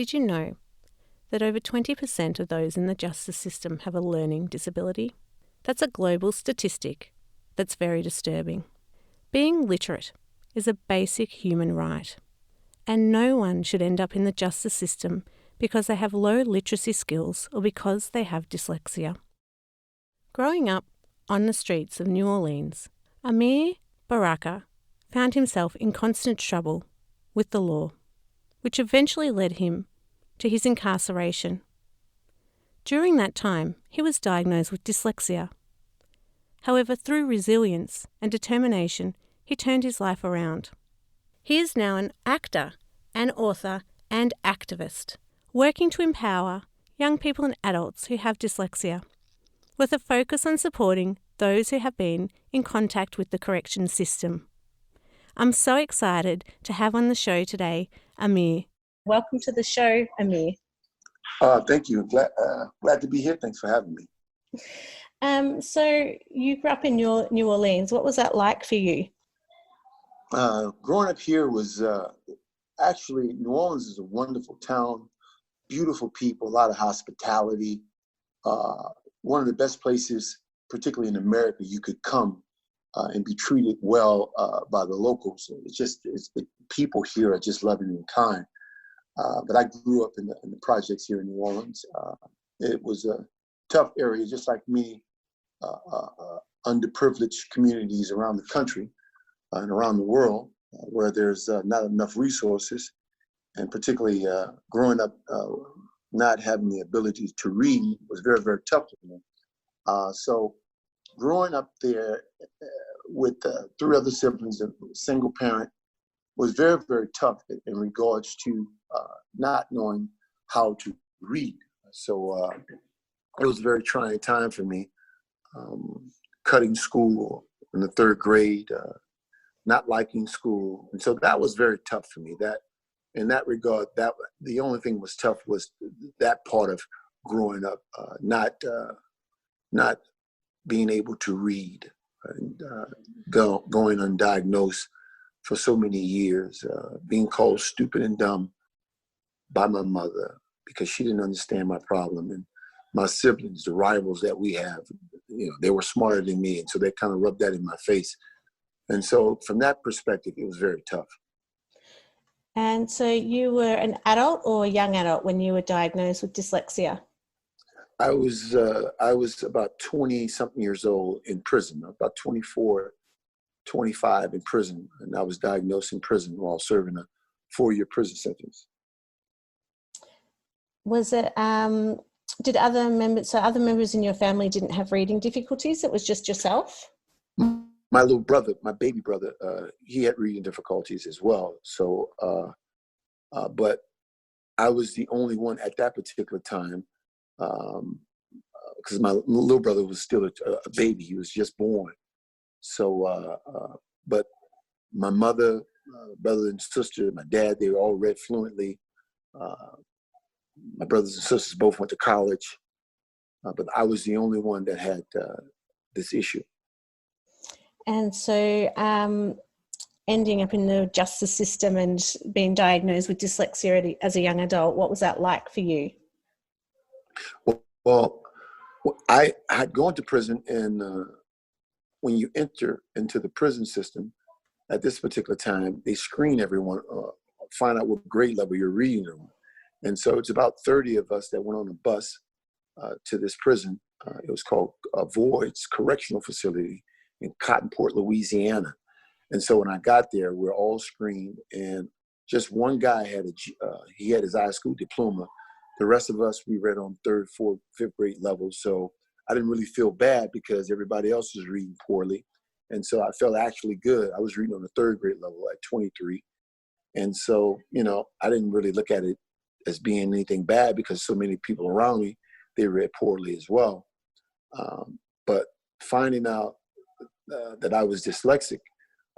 Did you know that over 20% of those in the justice system have a learning disability? That's a global statistic that's very disturbing. Being literate is a basic human right, and no one should end up in the justice system because they have low literacy skills or because they have dyslexia. Growing up on the streets of New Orleans, Ameer Baraka found himself in constant trouble with the law, which eventually led him to his incarceration. During that time, he was diagnosed with dyslexia. However, through resilience and determination, he turned his life around. He is now an actor, an author, and activist, working to empower young people and adults who have dyslexia, with a focus on supporting those who have been in contact with the correction system. I'm so excited to have on the show today, Ameer. Welcome to the show, Ameer. Thank you. Glad to be here. Thanks for having me. So you grew up in New Orleans. What was that like for you? Growing up here was actually, New Orleans is a wonderful town, beautiful people, a lot of hospitality. One of the best places, particularly in America, you could come and be treated well by the locals. The people here are just loving and kind. But I grew up in the projects here in New Orleans. It was a tough area, just like many underprivileged communities around the country and around the world, where there's not enough resources, and particularly growing up not having the ability to read was very, very tough for me. So growing up there with 3 other siblings, a single parent, was very, very tough in regards to not knowing how to read. So it was a very trying time for me, cutting school in the 3rd grade, not liking school. And so that was very tough for me. That, in that regard, that the only thing was tough was that part of growing up, not being able to read, and going undiagnosed for so many years, being called stupid and dumb by my mother because she didn't understand my problem. And my siblings, the rivals that we have, they were smarter than me, and so they kind of rubbed that in my face. And so from that perspective, it was very tough. And so you were an adult or a young adult when you were diagnosed with dyslexia? I was about 20-something years old in prison, about 24, 25 in prison, and I was diagnosed in prison while serving a 4-year prison sentence. Was it, did other members in your family didn't have reading difficulties? It was just yourself? My little brother, my baby brother, he had reading difficulties as well. So, but I was the only one at that particular time, because my little brother was still a baby. He was just born. So, but my mother, brother and sister, my dad, they all read fluently. My brothers and sisters both went to college, but I was the only one that had this issue. And so ending up in the justice system and being diagnosed with dyslexia as a young adult, what was that like for you? Well, I had gone to prison, and when you enter into the prison system, at this particular time, they screen everyone, find out what grade level you're reading on. And so it's about 30 of us that went on a bus to this prison. It was called Voids Correctional Facility in Cottonport, Louisiana. And so when I got there, we're all screened, and just one guy had he had his high school diploma. The rest of us, we read on 3rd, 4th, 5th grade levels. So I didn't really feel bad because everybody else was reading poorly. And so I felt actually good. I was reading on the 3rd grade level at 23. And so, I didn't really look at it as being anything bad because so many people around me, they read poorly as well. But finding out that I was dyslexic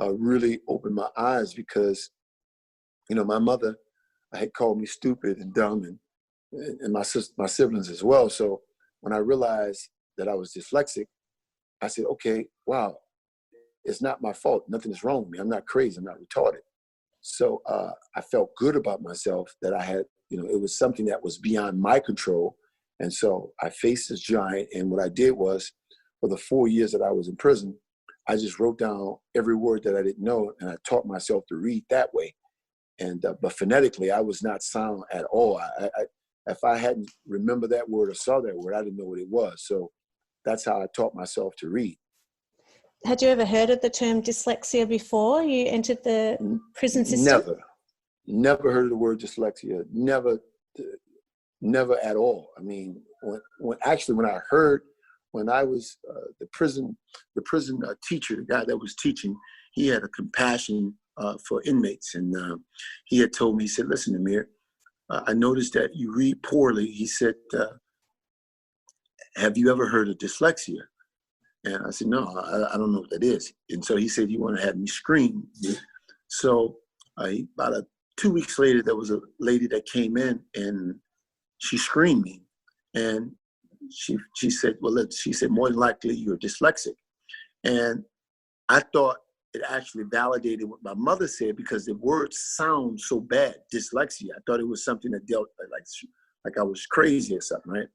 really opened my eyes because, my mother had called me stupid and dumb, and my siblings as well. So when I realized that I was dyslexic, I said, okay, wow, it's not my fault. Nothing is wrong with me. I'm not crazy. I'm not retarded. So I felt good about myself that I had, it was something that was beyond my control. And so I faced this giant. And what I did was, for the 4 years that I was in prison, I just wrote down every word that I didn't know, and I taught myself to read that way. And but phonetically, I was not sound at all. If I hadn't remembered that word or saw that word, I didn't know what it was. So that's how I taught myself to read. Had you ever heard of the term dyslexia before you entered the prison system? Never heard of the word dyslexia. Never at all. I mean, when I was the prison teacher, the guy that was teaching, he had a compassion for inmates, and he had told me, he said, "Listen, Ameer, I noticed that you read poorly." He said, "Have you ever heard of dyslexia?" And I said, "No, I don't know what that is." And so he said he wanted to have me scream. So about 2 weeks later, there was a lady that came in, and she screened me. And she said, she said, "More than likely you're dyslexic." And I thought it actually validated what my mother said, because the words sound so bad, dyslexia. I thought it was something that dealt like I was crazy or something, right?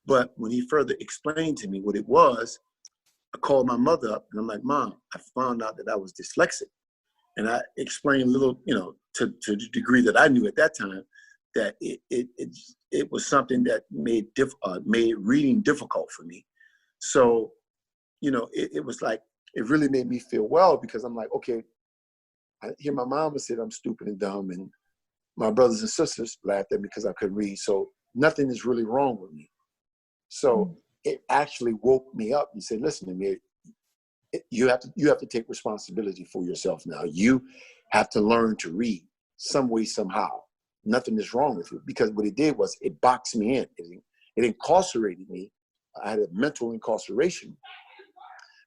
But when he further explained to me what it was, I called my mother up, and I'm like, "Mom, I found out that I was dyslexic." And I explained a little, to the degree that I knew at that time, that it was something that made reading difficult for me. So, it was like, it really made me feel well, because I'm like, okay, I hear my mama said I'm stupid and dumb, and my brothers and sisters laughed at me because I couldn't read. So nothing is really wrong with me. So it actually woke me up and said, "Listen to me, you have to take responsibility for yourself now. You have to learn to read some way, somehow. Nothing is wrong with you." Because what it did was it boxed me in. It incarcerated me. I had a mental incarceration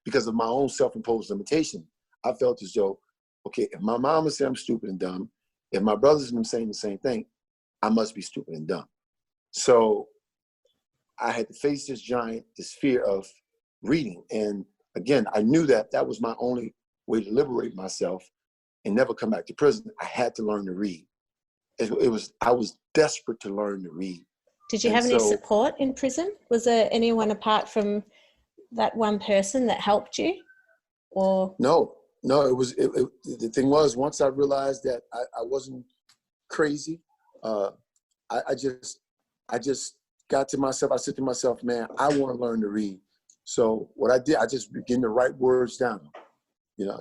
because of my own self-imposed limitation. I felt as though, okay, if my mama said I'm stupid and dumb, if my brothers and them saying the same thing, I must be stupid and dumb. So I had to face this giant, this fear of reading. And again, I knew that that was my only way to liberate myself and never come back to prison. I had to learn to read. I was desperate to learn to read. Did you have any support in prison? Was there anyone apart from that one person that helped you? Or No, the thing was, once I realized that I wasn't crazy, I just got to myself. I said to myself, "Man, I want to learn to read." So what I did, I just began to write words down.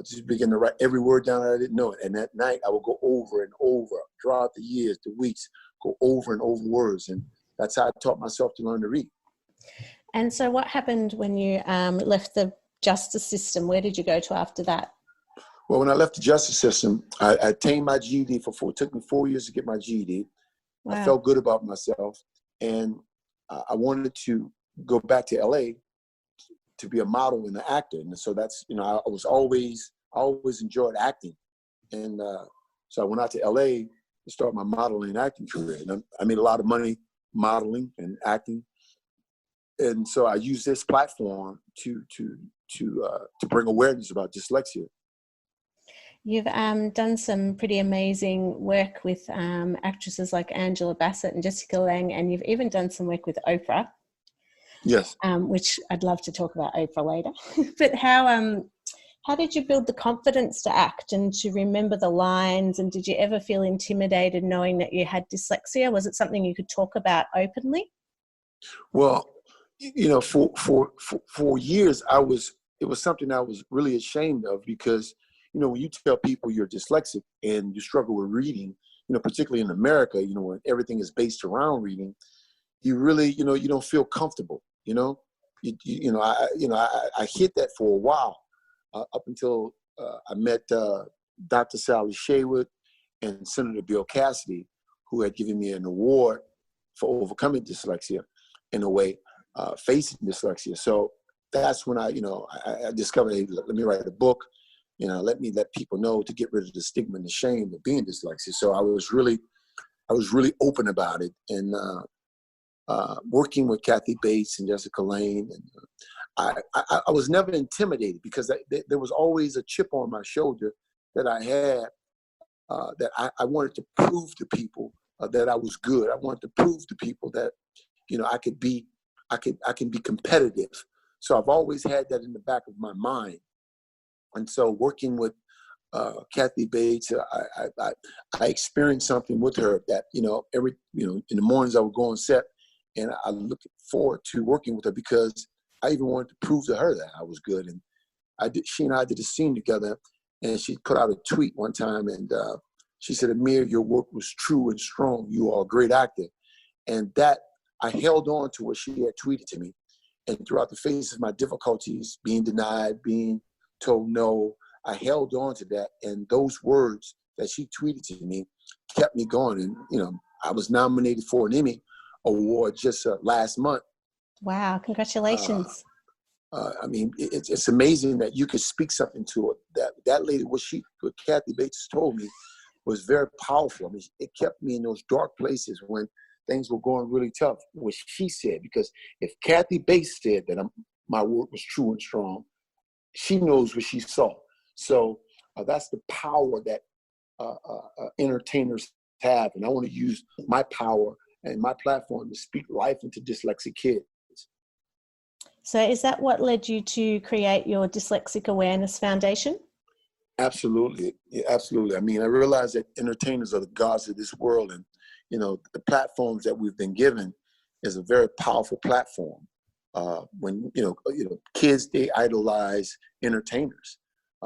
Just begin to write every word down that I didn't know. And that night I would go over and over, throughout the years, the weeks, go over and over words. And that's how I taught myself to learn to read. And so what happened when you left the justice system? Where did you go to after that? Well, when I left the justice system, I attained my GED it took me 4 years to get my GED. Wow. I felt good about myself. And I wanted to go back to LA to be a model and an actor. And so that's, I always enjoyed acting. And so I went out to LA to start my modeling and acting career. And I made a lot of money modeling and acting. And so I used this platform to bring awareness about dyslexia. You've done some pretty amazing work with actresses like Angela Bassett and Jessica Lange, and you've even done some work with Oprah. Yes. Which I'd love to talk about Oprah later. But how did you build the confidence to act and to remember the lines? And did you ever feel intimidated knowing that you had dyslexia? Was it something you could talk about openly? Well, for years, it was something I was really ashamed of, because, when you tell people you're dyslexic and you struggle with reading, particularly in America, when everything is based around reading, you really, you don't feel comfortable, I hid that for a while, up until I met Dr. Sally Shaywood and Senator Bill Cassidy, who had given me an award for overcoming dyslexia, in a way, facing dyslexia. So that's when I discovered, hey, let me write a book, let me let people know, to get rid of the stigma and the shame of being dyslexic. So I was really open about it. And working with Kathy Bates and Jessica Lange, and I was never intimidated, because there was always a chip on my shoulder that I had that I wanted to prove to people that I was good. I wanted to prove to people that, you know, I can be competitive. So I've always had that in the back of my mind. And so working with Kathy Bates, I experienced something with her that, you know, in the mornings I would go on set, and I look forward to working with her because I even wanted to prove to her that I was good. And she and I did a scene together, and she put out a tweet one time, and she said, "Ameer, your work was true and strong. You are a great actor." And that, I held on to what she had tweeted to me. And throughout the face of my difficulties, being denied, being told no, I held on to that. And those words that she tweeted to me kept me going. And, you know, I was nominated for an Emmy Award just last month. Wow, congratulations. I mean, it's amazing that you could speak something to her. That lady, what Kathy Bates told me was very powerful. I mean, it kept me in those dark places when things were going really tough, what she said, because if Kathy Bates said that my work was true and strong, she knows what she saw. So that's the power that entertainers have. And I want to use my power and my platform to speak life into dyslexic kids. So is that what led you to create your Dyslexic Awareness Foundation? Absolutely. Yeah, absolutely. I mean, I realize that entertainers are the gods of this world, and, you know, the platforms that we've been given is a very powerful platform. When, you know, kids, they idolize entertainers.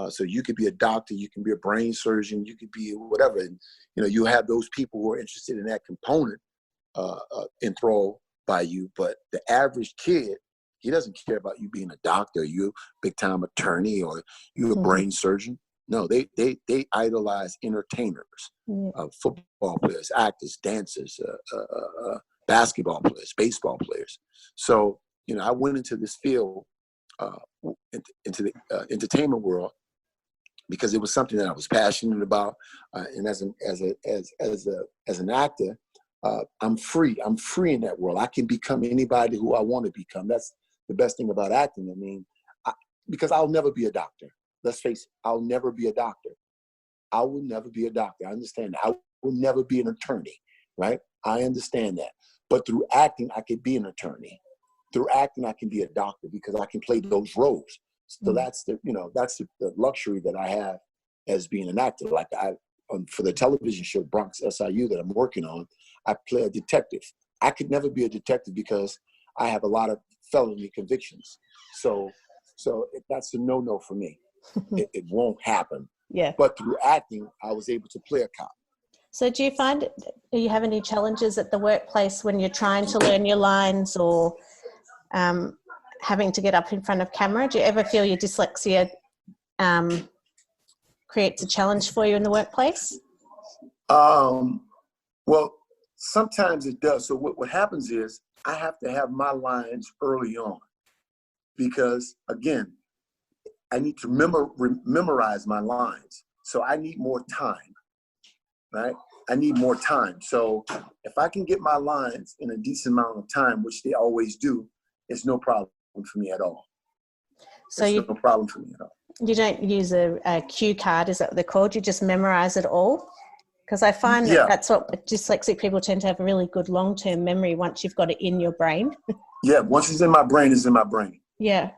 So you could be a doctor, you can be a brain surgeon, you could be whatever. And, you know, you have those people who are interested in that component enthralled by you. But the average kid, he doesn't care about you being a doctor, you a big time attorney, or you a brain surgeon. No, they idolize entertainers, football players, actors, dancers, basketball players, baseball players. So, you know, I went into this field, into the entertainment world, because it was something that I was passionate about, and as an actor, I'm free. I'm free in that world. I can become anybody who I want to become. That's the best thing about acting. I mean, because I'll never be a doctor. Let's face it, I'll never be a doctor. I will never be a doctor. I understand that. I will never be an attorney, right? I understand that. But through acting, I can be an attorney. Through acting, I can be a doctor because I can play those roles. So that's the luxury that I have as being an actor. Like for the television show Bronx SIU that I'm working on, I play a detective. I could never be a detective because I have a lot of felony convictions. So that's a no-no for me. It won't happen. Yeah. But through acting, I was able to play a cop. So do you have any challenges at the workplace when you're trying to learn your lines, or having to get up in front of camera? Do you ever feel your dyslexia creates a challenge for you in the workplace? Well, sometimes it does. So what happens is I have to have my lines early on because, again, I need to memorize my lines. So I need more time, right? I need more time. So if I can get my lines in a decent amount of time, which they always do, it's no problem for me at all. So no problem for me at all. You don't use a cue card, is that what they're called? You just memorize it all? Because I find that's what dyslexic people tend to have a really good long-term memory once you've got it in your brain. Yeah, once it's in my brain, it's in my brain. Yeah.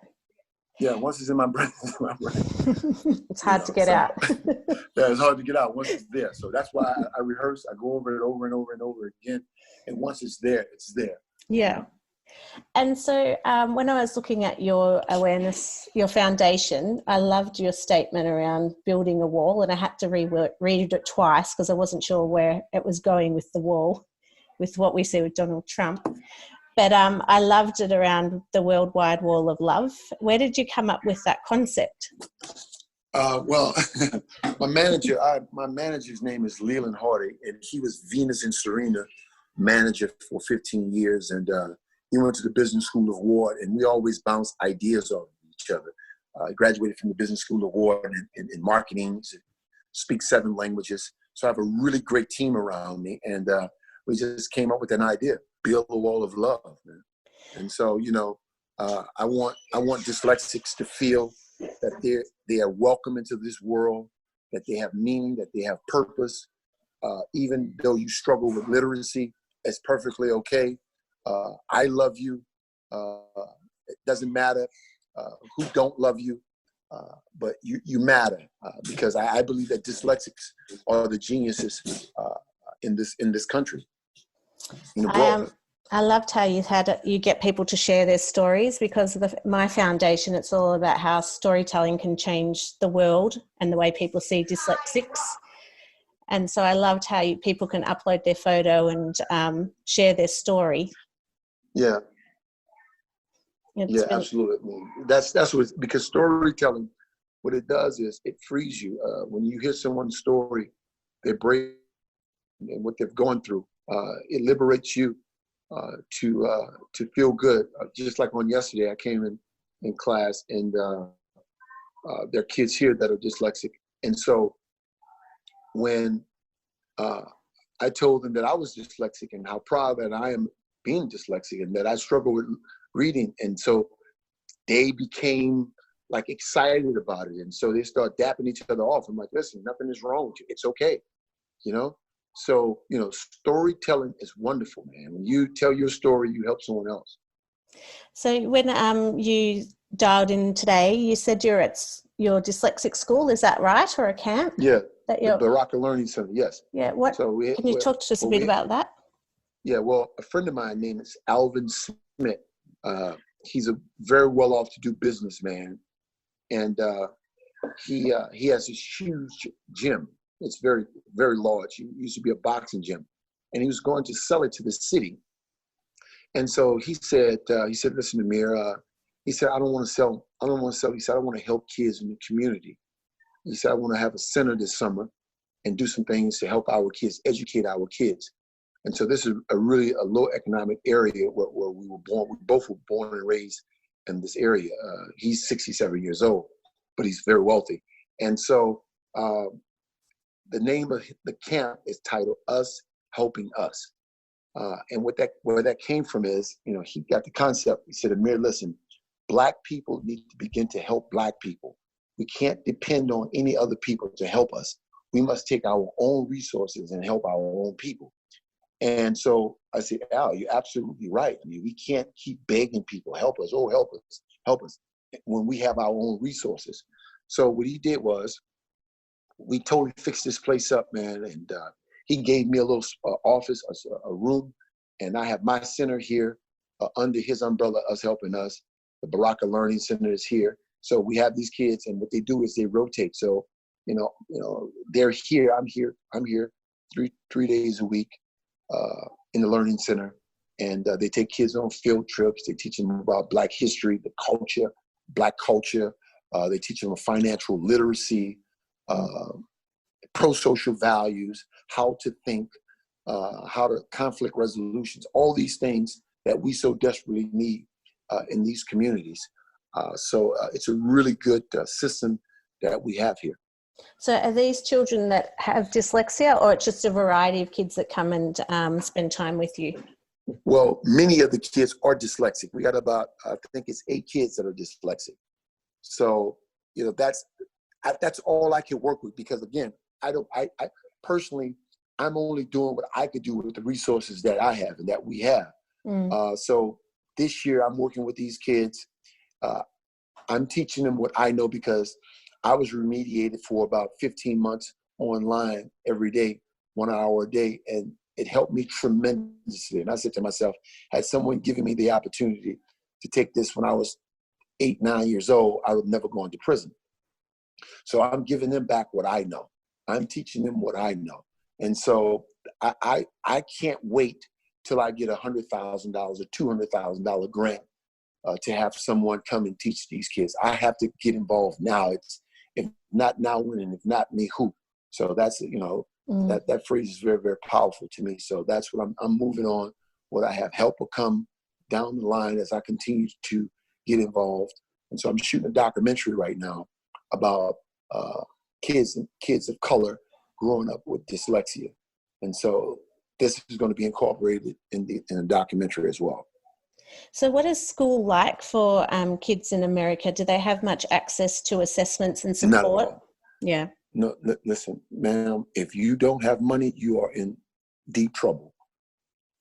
Yeah, once it's in my brain, it's in my brain. It's hard to get out. Yeah, it's hard to get out once it's there. So that's why I rehearse. I go over it over and over and over again. And once it's there, it's there. Yeah. And so when I was looking at your awareness, your foundation, I loved your statement around building a wall, and I had to read it twice because I wasn't sure where it was going with the wall, with what we see with Donald Trump. But I loved it around the worldwide wall of love. Where did you come up with that concept? Well, my manager's name is Leland Hardy, and he was Venus and Serena manager for 15 years. And he went to the Business School of War, and we always bounced ideas off each other. I graduated from the Business School of War in marketing, speak 7 languages. So I have a really great team around me, and we just came up with an idea: build a wall of love, man. And so, I want dyslexics to feel that they are welcome into this world, that they have meaning, that they have purpose. Even though you struggle with literacy, it's perfectly okay. I love you. It doesn't matter who don't love you, but you matter, because I believe that dyslexics are the geniuses in this country. I loved how you get people to share their stories, because of my foundation, it's all about how storytelling can change the world and the way people see dyslexics. And so I loved how people can upload their photo and share their story. Yeah. Yeah, absolutely. That's what, because storytelling, what it does is it frees you. When you hear someone's story, their brain and what they've gone through, it liberates you to feel good. Just like on yesterday, I came in class, and there are kids here that are dyslexic, and so when I told them that I was dyslexic and how proud that I am being dyslexic and that I struggle with reading, and so they became like excited about it, and so they start dapping each other off. I'm like, listen, nothing is wrong with you. It's okay, you know. So, storytelling is wonderful, man. When you tell your story, you help someone else. So when you dialed in today, you said you're at your dyslexic school, is that right, or a camp? Yeah, the Baraka Learning Center, yes. Yeah, can you talk to us a bit about that? Yeah, well, a friend of mine named is Alvin Smith. He's a very well-off to do businessman, and he has this huge gym. It's very, very large. It used to be a boxing gym, and he was going to sell it to the city. And so he said, listen, Ameer, he said, I don't want to sell. He said, I want to help kids in the community. He said, I want to have a center this summer and do some things to help our kids, educate our kids. And so this is a low economic area where we were born. We both were born and raised in this area. He's 67 years old, but he's very wealthy. And so the name of the camp is titled Us Helping Us. And where that came from is, he got the concept. He said, Ameer, listen, Black people need to begin to help Black people. We can't depend on any other people to help us. We must take our own resources and help our own people. And so I said, Al, you're absolutely right. I mean, we can't keep begging people, help us, help us, when we have our own resources. So what he did was, we totally fixed this place up, man. And he gave me a little office, a room, and I have my center here under his umbrella, Us Helping Us. The Baraka Learning Center is here. So we have these kids, and what they do is they rotate. So, they're here, I'm here 3 days a week in the Learning Center. And they take kids on field trips. They teach them about Black history, the culture, Black culture. They teach them financial literacy, pro-social values, how to think, how to conflict resolutions, all these things that we so desperately need in these communities. So it's a really good system that we have here. So are these children that have dyslexia, or it's just a variety of kids that come and spend time with you? Well, many of the kids are dyslexic. We got about, I think it's 8 kids that are dyslexic. So, that's all I can work with, because again, I personally, I'm only doing what I could do with the resources that I have and that we have. So this year I'm working with these kids. I'm teaching them what I know, because I was remediated for about 15 months online every day, 1 hour a day. And it helped me tremendously. And I said to myself, had someone given me the opportunity to take this when I was 8, 9 years old, I would never go into prison. So I'm giving them back what I know. I'm teaching them what I know. And so I can't wait till I get $100,000 or $200,000 grant to have someone come and teach these kids. I have to get involved now. It's, if not now, when, and if not me, who? So that's, that phrase is very, very powerful to me. So that's what I'm moving on. What I have, help will come down the line as I continue to get involved. And so I'm shooting a documentary right now about kids of color growing up with dyslexia. And so this is going to be incorporated in the documentary as well. So what is school like for kids in America? Do they have much access to assessments and support? Not at all. Yeah. No, listen, ma'am, if you don't have money, you are in deep trouble.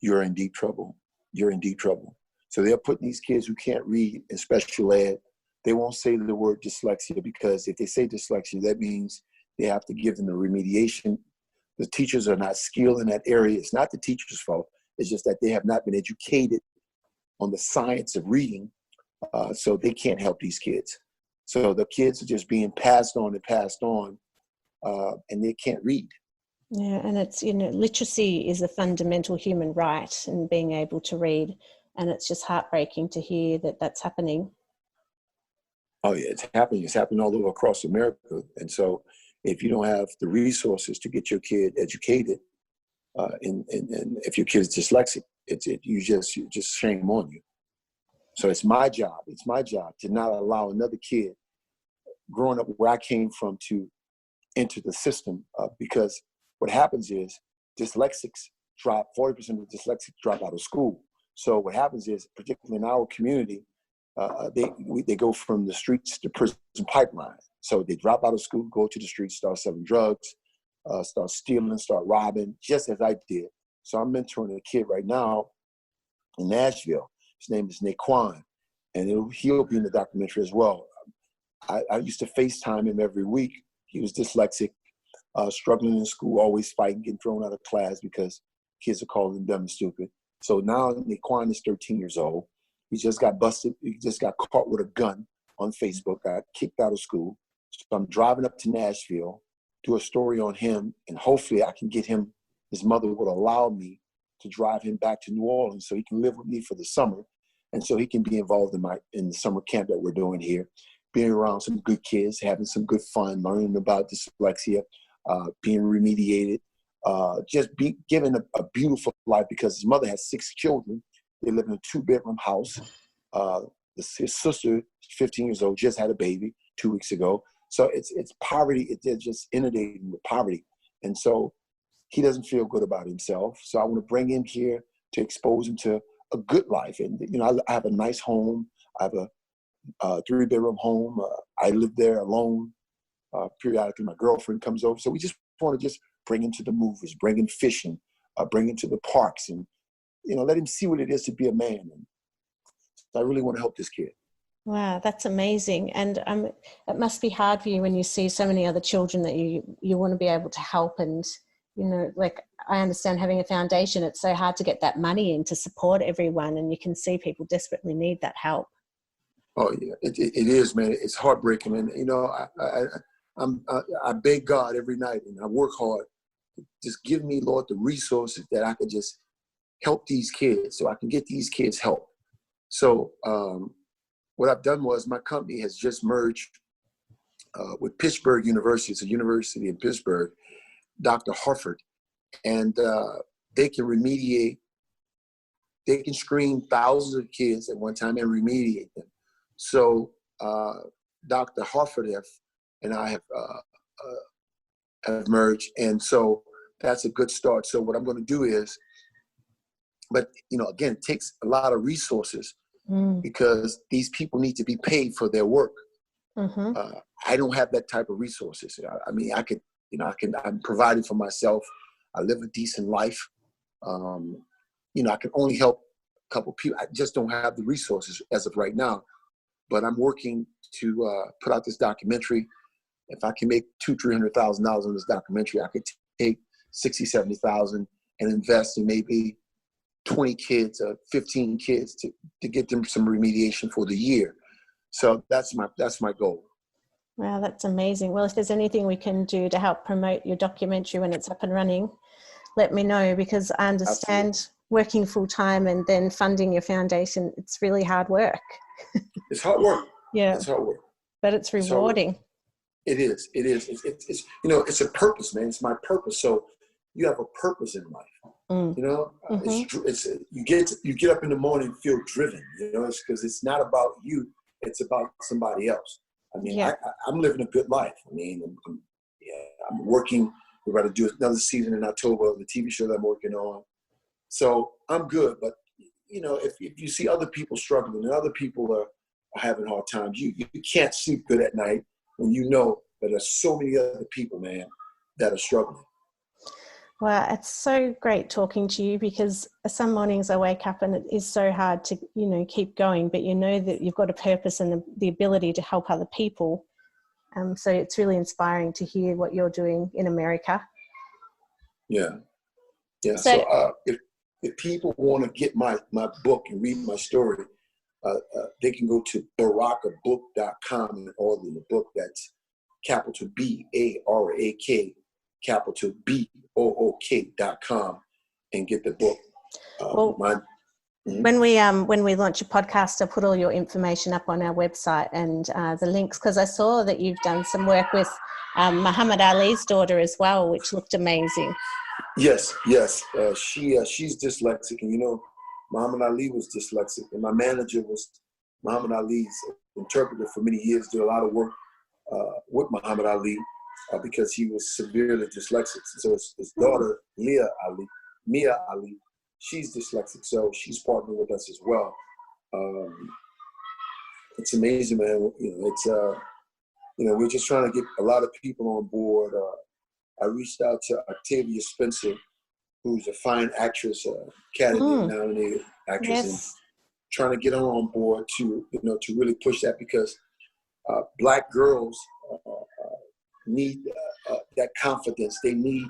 You're in deep trouble. You're in deep trouble. So they're putting these kids who can't read in special ed. They won't say the word dyslexia, because if they say dyslexia, that means they have to give them the remediation. The teachers are not skilled in that area. It's not the teacher's fault. It's just that they have not been educated on the science of reading, so they can't help these kids. So the kids are just being passed on and passed on, and they can't read. Yeah, and it's, literacy is a fundamental human right, and being able to read. And it's just heartbreaking to hear that that's happening. Oh yeah, it's happening. It's happening all over across America. And so if you don't have the resources to get your kid educated, and if your kid is dyslexic, you just shame on you. So it's my job to not allow another kid growing up where I came from to enter the system, because what happens is 40% of dyslexics drop out of school. So what happens is, particularly in our community, they go from the streets to prison pipeline. So they drop out of school, go to the streets, start selling drugs, start stealing, start robbing, just as I did. So I'm mentoring a kid right now in Nashville. His name is Naquan, and he'll be in the documentary as well. I used to FaceTime him every week. He was dyslexic, struggling in school, always fighting, getting thrown out of class because kids are calling him dumb and stupid. So now Naquan is 13 years old. He just got busted. He just got caught with a gun on Facebook, got kicked out of school. So I'm driving up to Nashville, do a story on him, and hopefully I can get him, his mother would allow me to drive him back to New Orleans so he can live with me for the summer, and so he can be involved in the summer camp that we're doing here, being around some good kids, having some good fun, learning about dyslexia, being remediated, just be given a beautiful life, because his mother has 6 children. They live in a 2-bedroom house. His sister, 15 years old, just had a baby 2 weeks ago. So it's poverty. They're just inundated with poverty. And so he doesn't feel good about himself. So I want to bring him here to expose him to a good life. And, I have a nice home. I have a 3-bedroom home. I live there alone. Periodically, my girlfriend comes over. So we just want to just bring him to the movies, bring him fishing, bring him to the parks, and let him see what it is to be a man. And I really want to help this kid. Wow, that's amazing. And it must be hard for you when you see so many other children that you want to be able to help. And, I understand having a foundation, it's so hard to get that money in to support everyone, and you can see people desperately need that help. Oh yeah, it is, man. It's heartbreaking. And, I beg God every night, and I work hard. Just give me, Lord, the resources that I could just help these kids, so I can get these kids help. So what I've done was, my company has just merged with Pittsburgh University. It's a university in Pittsburgh, Dr. Harford, and they can remediate. They can screen thousands of kids at one time and remediate them. So Dr. Harford and I have merged, and so that's a good start. So what I'm going to do is, but again, it takes a lot of resources, because these people need to be paid for their work. Mm-hmm. I don't have that type of resources. I'm providing for myself. I live a decent life. I can only help a couple people. I just don't have the resources as of right now. But I'm working to put out this documentary. If I can make $200,000-$300,000 on this documentary, I could take $60,000-$70,000 and invest in maybe 20 kids or 15 kids to get them some remediation for the year. So that's my goal. Wow, that's amazing. Well, if there's anything we can do to help promote your documentary when it's up and running, let me know, because I understand Absolutely. Working full time and then funding your foundation, it's really hard work. It's hard work. Yeah. It's hard work. But it's rewarding. It is. It's a purpose, man. It's my purpose. So you have a purpose in life. Mm-hmm. You get up in the morning and feel driven. It's because it's not about you. It's about somebody else. I'm living a good life. I'm working. We're about to do another season in October of the TV show that I'm working on. So I'm good. But if you see other people struggling and other people are having hard times, you can't sleep good at night when but there's so many other people, man, that are struggling. Well, it's so great talking to you, because some mornings I wake up and it is so hard to, keep going, but you know that you've got a purpose and the ability to help other people. So it's really inspiring to hear what you're doing in America. Yeah. So if people want to get my book and read my story, they can go to barakabook.com and order the book. That's capital BARAK, capital BOOK.com, and get the book. When we launch a podcast, I'll put all your information up on our website and the links, because I saw that you've done some work with Muhammad Ali's daughter as well, which looked amazing. Yes. She's dyslexic, and Muhammad Ali was dyslexic, and my manager was Muhammad Ali's interpreter for many years. Did a lot of work with Muhammad Ali because he was severely dyslexic. So his daughter, Mia Ali, she's dyslexic, so she's partnering with us as well. It's amazing, man. We're just trying to get a lot of people on board. I reached out to Octavia Spencer, who's a fine actress, Academy-nominated actress, and trying to get her on board to really push that, because Black girls need that confidence. They need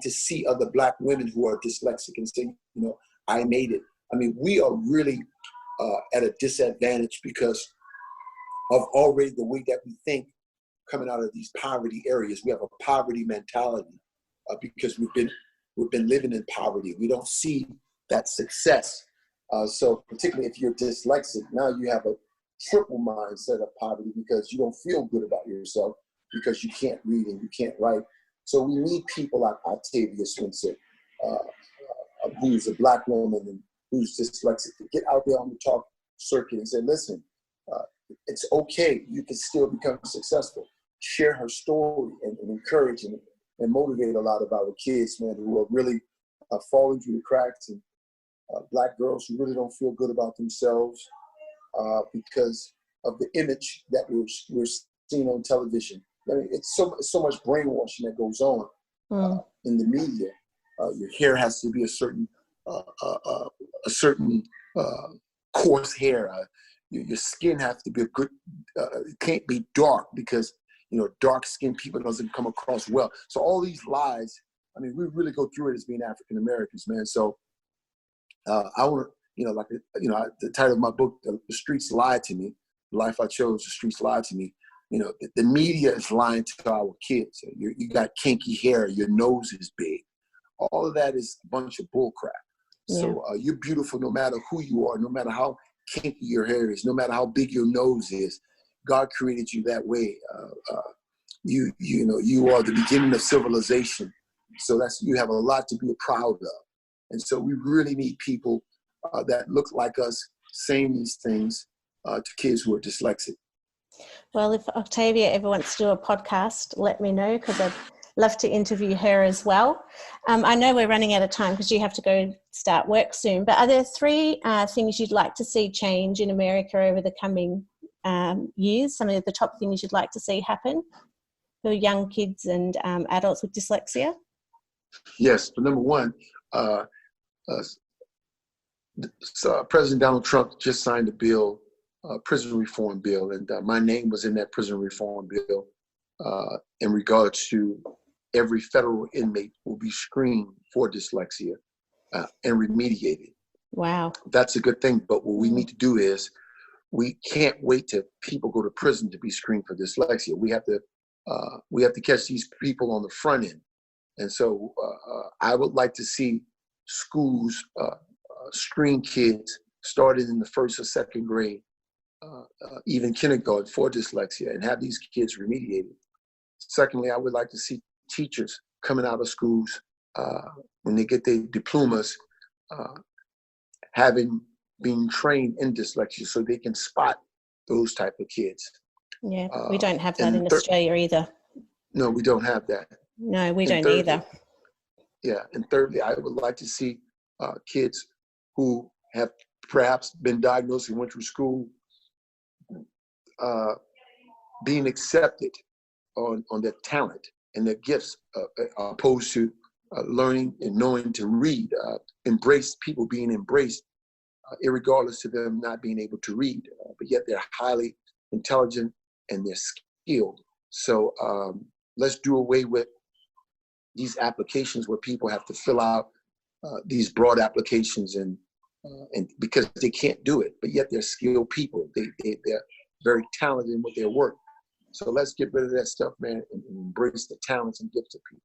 to see other Black women who are dyslexic and say, I made it. I mean, we are really at a disadvantage because of already the way that we think coming out of these poverty areas. We have a poverty mentality because we've been living in poverty. We don't see that success. So particularly if you're dyslexic, now you have a triple mindset of poverty because you don't feel good about yourself because you can't read and you can't write. So we need people like Octavia Spencer, who's a Black woman and who's dyslexic, to get out there on the talk circuit and say, listen, it's okay. You can still become successful. Share her story and encourage and motivate a lot of our kids, man, who are really falling through the cracks, and Black girls who really don't feel good about themselves because of the image that we're seeing on television. I mean, it's so much brainwashing that goes on in the media. Your hair has to be a certain coarse hair. Your skin has to be a good. It can't be dark because dark-skinned people doesn't come across well. So all these lies. I mean, we really go through it as being African Americans, man. So I want to, the title of my book, "The Streets Lied to Me." The life I chose, the streets lied to me. The media is lying to our kids. You got kinky hair, your nose is big. All of that is a bunch of bull crap. Yeah. So you're beautiful no matter who you are, no matter how kinky your hair is, no matter how big your nose is. God created you that way. You are the beginning of civilization. So you have a lot to be proud of. And so we really need people that look like us saying these things to kids who are dyslexic. Well, if Octavia ever wants to do a podcast, let me know, because I'd love to interview her as well. I know we're running out of time because you have to go start work soon, but are there 3 things you'd like to see change in America over the coming years? Some of the top things you'd like to see happen for young kids and adults with dyslexia? Yes, but number one, President Donald Trump just signed a bill, prison reform bill, and my name was in that prison reform bill in regards to every federal inmate will be screened for dyslexia and remediated. Wow. That's a good thing, but what we need to do is we can't wait till people go to prison to be screened for dyslexia. We have to catch these people on the front end. And so I would like to see schools screen kids started in the 1st or 2nd grade, even kindergarten, for dyslexia, and have these kids remediated. Secondly, I would like to see teachers coming out of schools when they get their diplomas, having been trained in dyslexia so they can spot those type of kids. Yeah, we don't have that in Australia either. No, we don't have that. No, we don't either. Yeah, and thirdly, I would like to see kids who have perhaps been diagnosed and went through school being accepted on their talent and their gifts, opposed to learning and knowing to read, embrace people being embraced, irregardless of them not being able to read, but yet they're highly intelligent and they're skilled. So let's do away with these applications where people have to fill out these broad applications and because they can't do it, but yet they're skilled people. They're very talented in what they work. So let's get rid of that stuff, man, and embrace the talents and gifts of people.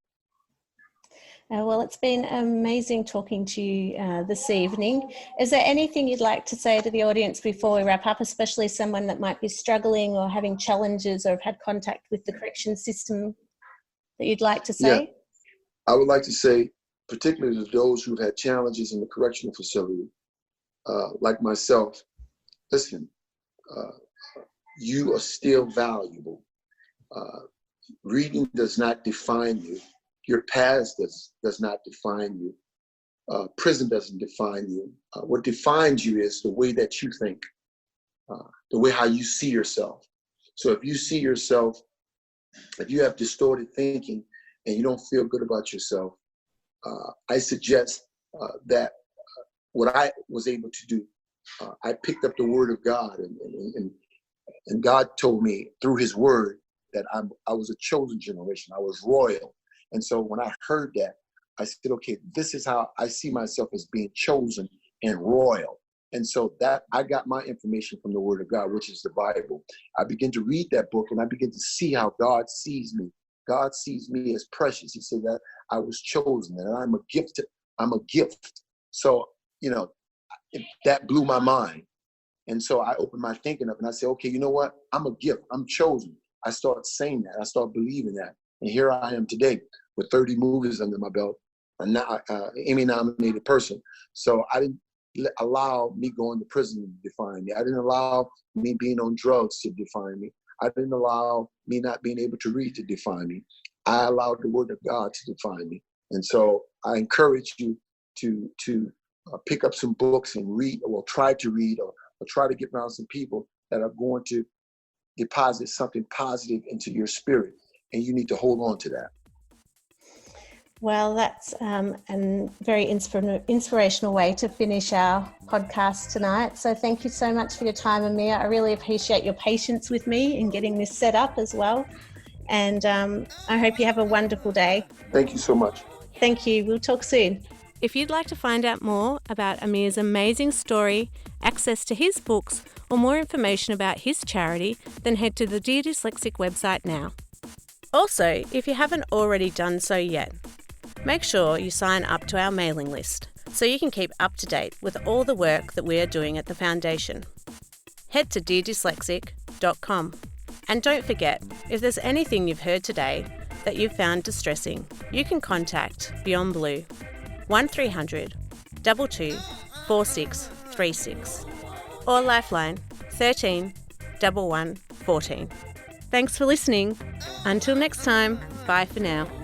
Well, it's been amazing talking to you this evening. Is there anything you'd like to say to the audience before we wrap up, especially someone that might be struggling or having challenges or have had contact with the correction system that you'd like to say? Yeah, I would like to say, particularly to those who've had challenges in the correctional facility, like myself, listen, you are still valuable. Reading does not define you. Your past does not define you. Prison doesn't define you. What defines you is the way that you think, the way how you see yourself. So if you see yourself, if you have distorted thinking and you don't feel good about yourself, I suggest that what I was able to do, I picked up the word of God, and God told me through his word that I was a chosen generation. I was royal. And so when I heard that, I said, okay, this is how I see myself as being chosen and royal. And so that I got my information from the word of God, which is the Bible. I began to read that book and I began to see how God sees me. God sees me as precious. He said that I was chosen and I'm a gift. I'm a gift. So, that blew my mind. And so I opened my thinking up and I said, okay, you know what? I'm a gift. I'm chosen. I started saying that. I started believing that. And here I am today with 30 movies under my belt, a Emmy-nominated person. So I didn't allow me going to prison to define me. I didn't allow me being on drugs to define me. I didn't allow me not being able to read to define me. I allowed the word of God to define me. And so I encourage you to pick up some books and read, or try to read, or try to get around some people that are going to deposit something positive into your spirit. And you need to hold on to that. Well, that's a very inspirational way to finish our podcast tonight. So thank you so much for your time, Ameer. I really appreciate your patience with me in getting this set up as well. And I hope you have a wonderful day. Thank you so much. Thank you. We'll talk soon. If you'd like to find out more about Ameer's amazing story, access to his books, or more information about his charity, then head to the Dear Dyslexic website now. Also, if you haven't already done so yet, make sure you sign up to our mailing list so you can keep up to date with all the work that we are doing at the Foundation. Head to deardyslexic.com. And don't forget, if there's anything you've heard today that you've found distressing, you can contact Beyond Blue 1300 22 4636 or Lifeline 13 11 14. Thanks for listening. Until next time, bye for now.